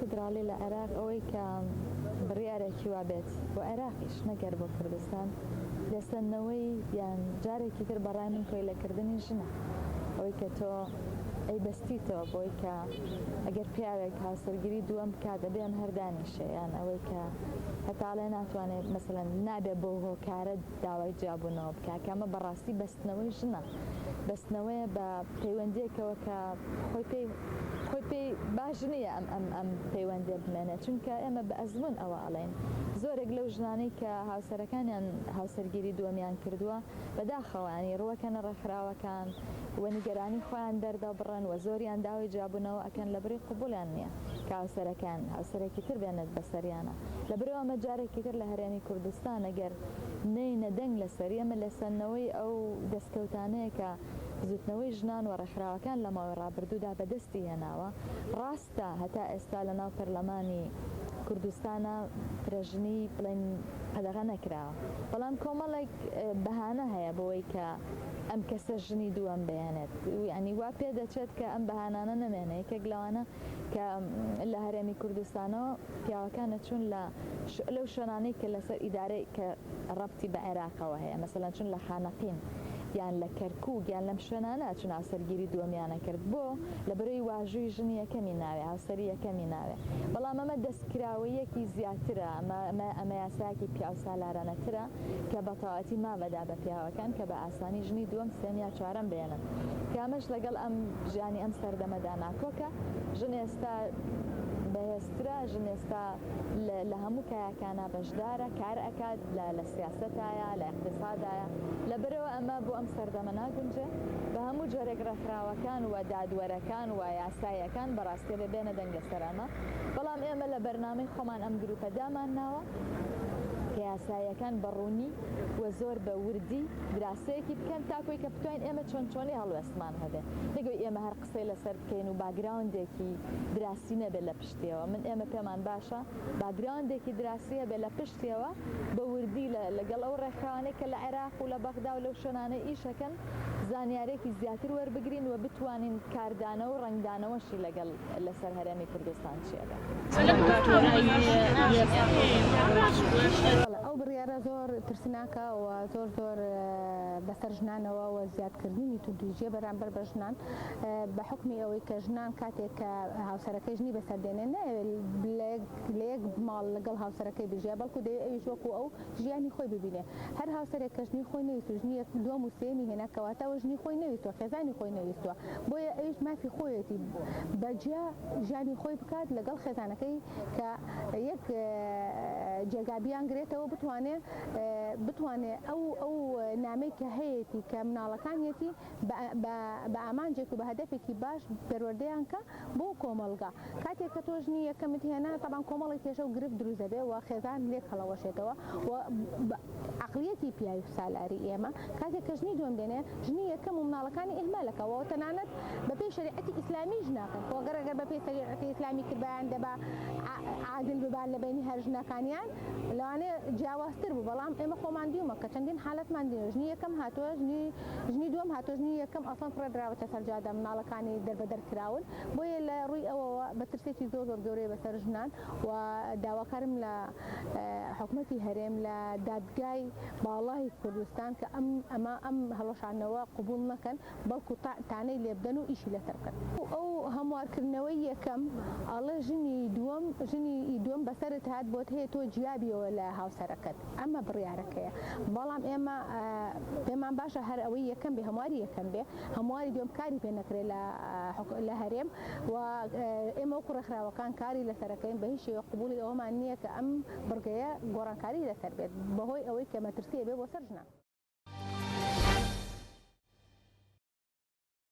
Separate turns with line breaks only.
فدرالی لە عێراق ئەوەی کە بڕیارێکی وابێت بۆ عێراقیش نەگەر بۆ کوردستان لێسەنەوەی یان جارێکی تر بەڕای من کۆیلەکردنی ژنە ئەوەی کە تۆ ئەی بەستیتەوە بۆی کە ئەگەر پیاوێک هاوسەرگیری دووەم بکات دەبێ ئەم هەردانیشە یان ئەوەی کە هەتاڵێ ناتوانێت مەسەلەن نابێ بۆ هۆکارە داوای جیابوونەوە بکات کە ئەمە بەڕاستی بەستنەوەی ژنە بەستنەوەیە بە پەیوەندیەکەوە کە خۆی پێی باش نییە ئەم پەیوەندێ بمێنێت چونکە ئێمە بە ئەزمون ئەوە ئەڵێن زۆرێک لەو ژنانەی کە هاوسەرەکانیان هاوسەرگیری دووەمیان کردووە بەداخەوانی ڕوەکەنە ڕێکخراوەکان وەنیگەرانی خۆیان دەردە بڕن و زۆریان داوای جیابوونەوە ئەکەن لەبەری قبولیان نییە کە هاوسەرەکان هاوسەرێکی تر بێنێت بەسەریانە لەبەرەوە ئەمە جارێکی تر لە هەرێمی کوردستان ئەگەر نەینە دەنگ لەسەری ئەمە لەسەنەوەی ئەو دەستکەوتانەیە کە زوتنەوەی ژنان و ڕێکخراوەکان لە ماوەی ڕابردوودا بەدەستی هێناوە ڕاستە هەتا ئێستا لە ناو پەرلەمانی کوردستانە فرەژنی بڵێن قەدەغە نەکراوە بەڵام کۆمەڵێک بەهانە هەیە بۆی کە ئەم کەسە ژنی دووەم بێنێت ینی وا پێ دەچێت کە ئەم بەهانانە نەمێنێ یەکێک لەوانە کە لە هەرێمی کوردستانەوە پیاوەکانە چون لەو شوێنانەی کە لەسەر ئیدارەی کە ڕەبتی بە عێراقەوە هەیە مەسەلەن چون لە خانەقین یان لە کەرکووک یان لەم شوێنانە چون هاوسەرگیری دووەمیانە کرد بۆ لە بەرەوەی واژووی ژنی یەکەمی ناوێ هاوسەری یەکەمی ناوێ بەڵام ئەمە دەستکراوەیەکی زیاترە ئەمە یاساکی پیاو سالارانەترە کە بەتەواوەتی مابەدا بە پیاوەکان کە بە ئاسانی ژنی دووەم سێم یا چوارەم بێنن کامەش لەگەڵ ئەم ژیانی ئەم سەردەمەدا ناکۆکە ژن ئێستا بەهێزترە ژن ئێستا لە هەموو کایەکانە بەشدارە کار ئەکات لە سیاسەتایە لە اقتصادایە لەبەرەوە ئەمە بۆ ئەم سەردەمە ناگونجێ بە هەموو جۆرێک ڕێکخراوەکان و دادوەرەکان و یاساییەکان بەڕاستی بێنە دەنگ لەسەرانە بەڵام ئێمە لە بەرنامەی خۆمان ئەم گروپە دامانناوە کە یاساییەکان بەڕوونی و زۆر بە وردی دراسەیەکی بکەن تاکۆی کە بتوانین ئێمە چۆنی هەڵوێستمان هەبێ نەگوی ئێمە هەر قسەی لەسەر بکەین و باگراوندێکی دراسی نەبێت لە پشتیەوە من ئێمە پێمان باشە باگراوندێکی دراسی هەبێت لە پشتیەوە بە وردی لەگەڵ ئەو ڕێکخراوانەی کە لە عێراق و لە بەغدا و لەو شوێنانە ئیشەکەن زانیارێکی زیاتر وەربگرین و بتوانین کاردانە و ڕنگدانەوەشی لەگەڵ لەسەر هەرێمی کوردستان چێدە
ئەو بڕیارە زۆر ترسناکە و زۆر بەسەر ژنانەوە و زیادکردنی تووجێ بەرامبەر بە ژنان بە حکمی ئەوەی کە ژنان کاتێک کە هاوسەرەکەی ژنی بەسەردێنێ لە یەک ماڵ لەگەڵ هاوسەرەکەی بژێ بەڵکو دەوێت ئەویش وەکو ئەو ژیانی خۆی ببینێ هەر هاوسەرێک کە ژنی خۆی نەویست و ژنی دووەم و سێمی هێنا کەواتەوە ژنی خۆی نەویستوە خێزانی خۆی نەویستوە بۆیە ئەویش مافی خۆیەتی بەجیا ژیانی خۆی بکات لەگەڵ خێزانەکەی کە یەک جێگابیان گرێتەوە بتوانێت ئەو نامەی کە هەیەی کە مناڵەکانیەتی بە ئامانجێک و بە هەدەفێکی باش پەروەردەیان کە بۆ کۆمەڵگا کاتێک کە تۆ ژنی یەکەمت هێنا تەبان کۆمەڵی کێشە و گرفت دروست دەبێ و خێزان لێک هەڵەوەشێتەوە و عەقڵیەتی پیاوی سالاری ئێمە کاتێک کە ژنی دووەم دێنێ ژنی یەکەم و مناڵەکانی ئیهمالەکەوە و تەنانەت بەپێی شەریعەتی ئیسلامیش ناکەن خۆگەر ئەگەر بەپێی شەریعەتی ئیسلامی کردبیان دەبا عادل ببان لە بینی هەر ژنەکانیان لەوانێ جیاوازتر بوو بەڵام ئێمە خۆمان دیومە کە چەندین حالەتمان دێ ژنی یەکەم هاتووە ژنی دووەم هاتووە ژنی یەکەم ئەسڵەن فڕێدراوەتە سەرجادا مناڵەکانی دەربەدەرکراون بۆیە لە ڕووی ئەوەوە بە ترسێکی زۆر گەورەی بەسەر ژنان و داواکارم لە حکومەتی هەرێم لە دادگای باڵای کوردستان کە ئەم هەڵەشانەوە قبول نەکەن بەڵکو تانەی لێبدەن و ئیشی لەسەر بکەن ئەو هەموارکردنەوەی یەکەم ئەڵێ ژنی دووەم بەسەرت هات بۆت هەیە تۆ جیابیەوە لە هاوسەرەکەت ئەمە بڕیارەکەیە بەڵام ئێمە پێمان باشە هەر ئەوەی یەکەم بێ هەمواری یەکەم بێ هەمواری دووەم کاری پێ نەکرێت لە هەرێم و ئێمە وەکو ڕێکخراوەکان کاری لەسەرەکەین بە هیچ شێوە قبولی ئەوەمان نییە کە ئەم بڕگەیە گۆڕانکاری لەسەر بێت بەهۆی ئەوەی کە مەترسیە بێ بۆ سەر ژنان